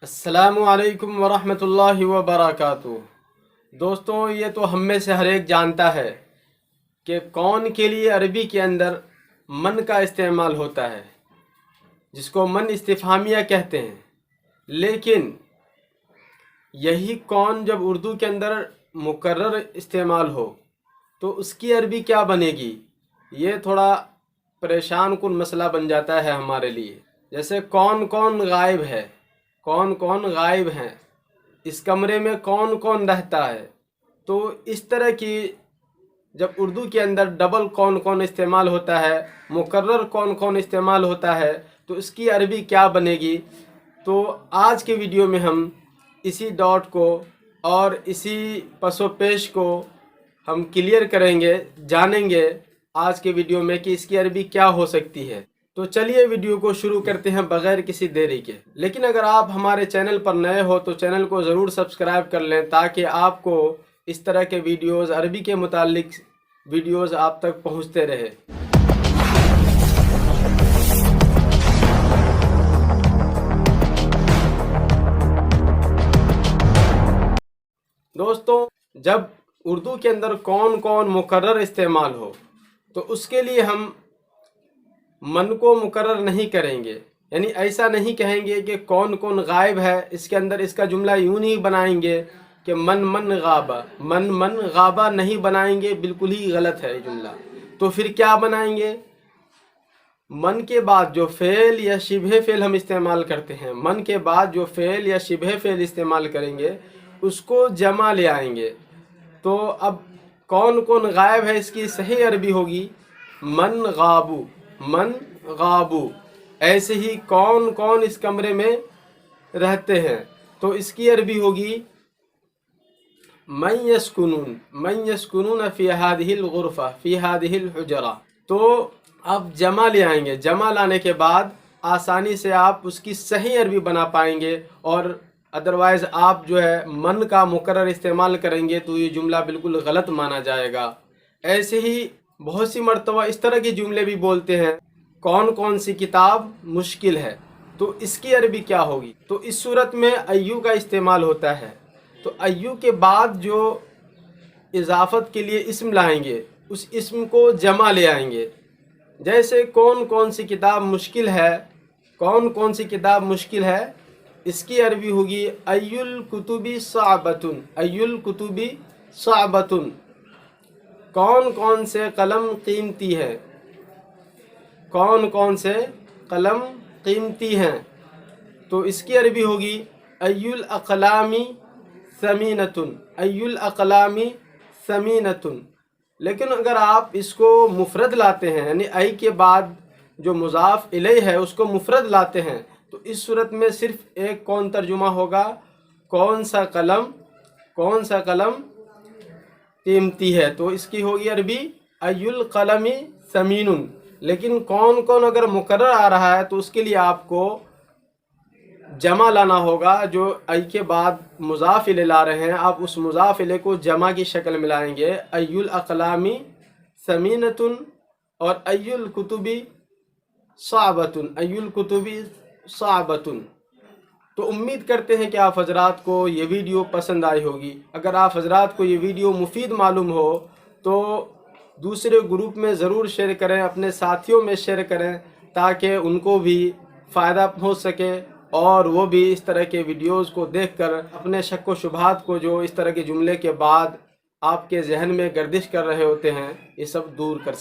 السلام علیکم ورحمۃ اللہ وبرکاتہ۔ دوستوں، یہ تو ہم میں سے ہر ایک جانتا ہے کہ کون کے لیے عربی کے اندر من کا استعمال ہوتا ہے، جس کو من استفہامیہ کہتے ہیں۔ لیکن یہی کون جب اردو کے اندر مکرر استعمال ہو تو اس کی عربی کیا بنے گی؟ یہ تھوڑا پریشان کن مسئلہ بن جاتا ہے ہمارے لیے۔ جیسے کون کون غائب ہے، کون کون غائب ہیں، اس کمرے میں کون کون رہتا ہے، تو اس طرح کی جب اردو کے اندر ڈبل کون کون استعمال ہوتا ہے، مکرر کون کون استعمال ہوتا ہے، تو اس کی عربی کیا بنے گی؟ تو آج کے ویڈیو میں ہم اسی ڈاٹ کو اور اسی پس و پیش کو ہم کلیئر کریں گے، جانیں گے آج کے ویڈیو میں کہ اس کی عربی کیا ہو سکتی ہے۔ تو چلیے ویڈیو کو شروع کرتے ہیں بغیر کسی دیری کے۔ لیکن اگر آپ ہمارے چینل پر نئے ہو تو چینل کو ضرور سبسکرائب کر لیں تاکہ آپ کو اس طرح کے ویڈیوز، عربی کے متعلق ویڈیوز آپ تک پہنچتے رہے۔ دوستوں، جب اردو کے اندر کون کون مکرر استعمال ہو تو اس کے لیے ہم من کو مکرر نہیں کریں گے، یعنی ایسا نہیں کہیں گے کہ کون کون غائب ہے، اس کے اندر اس کا جملہ یوں نہیں بنائیں گے کہ من من غابہ، من من غابہ نہیں بنائیں گے، بالکل ہی غلط ہے یہ جملہ۔ تو پھر کیا بنائیں گے؟ من کے بعد جو فعل یا شبہ فعل ہم استعمال کرتے ہیں، من کے بعد جو فعل یا شبہ فعل استعمال کریں گے اس کو جمع لے آئیں گے۔ تو اب کون کون غائب ہے، اس کی صحیح عربی ہوگی من غابو، من غابو۔ ایسے ہی کون کون اس کمرے میں رہتے ہیں تو اس کی عربی ہوگی من یسکنون، من یسکنون فی ہذہ الغرفہ، فی ہذہ الحجرہ۔ تو اب جمع لے آئیں گے، جمع لانے کے بعد آسانی سے آپ اس کی صحیح عربی بنا پائیں گے، اور ادروائز آپ جو ہے من کا مکرر استعمال کریں گے تو یہ جملہ بالکل غلط مانا جائے گا۔ ایسے ہی بہت سی مرتبہ اس طرح کے جملے بھی بولتے ہیں، کون کون سی کتاب مشکل ہے، تو اس کی عربی کیا ہوگی؟ تو اس صورت میں ایو کا استعمال ہوتا ہے۔ تو ایو کے بعد جو اضافت کے لیے اسم لائیں گے اس اسم کو جمع لے آئیں گے۔ جیسے کون کون سی کتاب مشکل ہے، کون کون سی کتاب مشکل ہے، اس کی عربی ہوگی ای الکتب صعبۃ، ای الکتب صعبۃ۔ کون کون سے قلم قیمتی ہے، کون کون سے قلم قیمتی ہیں، تو اس کی عربی ہوگی ای الاقلام ثمینۃ، ای الاقلام ثمینۃ۔ لیکن اگر آپ اس کو مفرد لاتے ہیں، یعنی ای کے بعد جو مضاف الیہ ہے اس کو مفرد لاتے ہیں، تو اس صورت میں صرف ایک کون ترجمہ ہوگا، کون سا قلم، کون سا قلم قیمتی ہے، تو اس کی ہوگی عربی ای القلم ثمین۔ لیکن کون کون اگر مکرر آ رہا ہے تو اس کے لیے آپ کو جمع لانا ہوگا، جو ای کے بعد مضاف الیہ لا رہے ہیں آپ اس مضاف الیہ کو جمع کی شکل میں لائیں گے، ای الاقلام ثمینۃ اور ای الکتب صعبۃ، ای الکتب صعبۃ۔ تو امید کرتے ہیں کہ آپ حضرات کو یہ ویڈیو پسند آئی ہوگی۔ اگر آپ حضرات کو یہ ویڈیو مفید معلوم ہو تو دوسرے گروپ میں ضرور شیئر کریں، اپنے ساتھیوں میں شیئر کریں تاکہ ان کو بھی فائدہ پہنچ سکے اور وہ بھی اس طرح کے ویڈیوز کو دیکھ کر اپنے شک و شبہات کو جو اس طرح کے جملے کے بعد آپ کے ذہن میں گردش کر رہے ہوتے ہیں یہ سب دور کر سکیں۔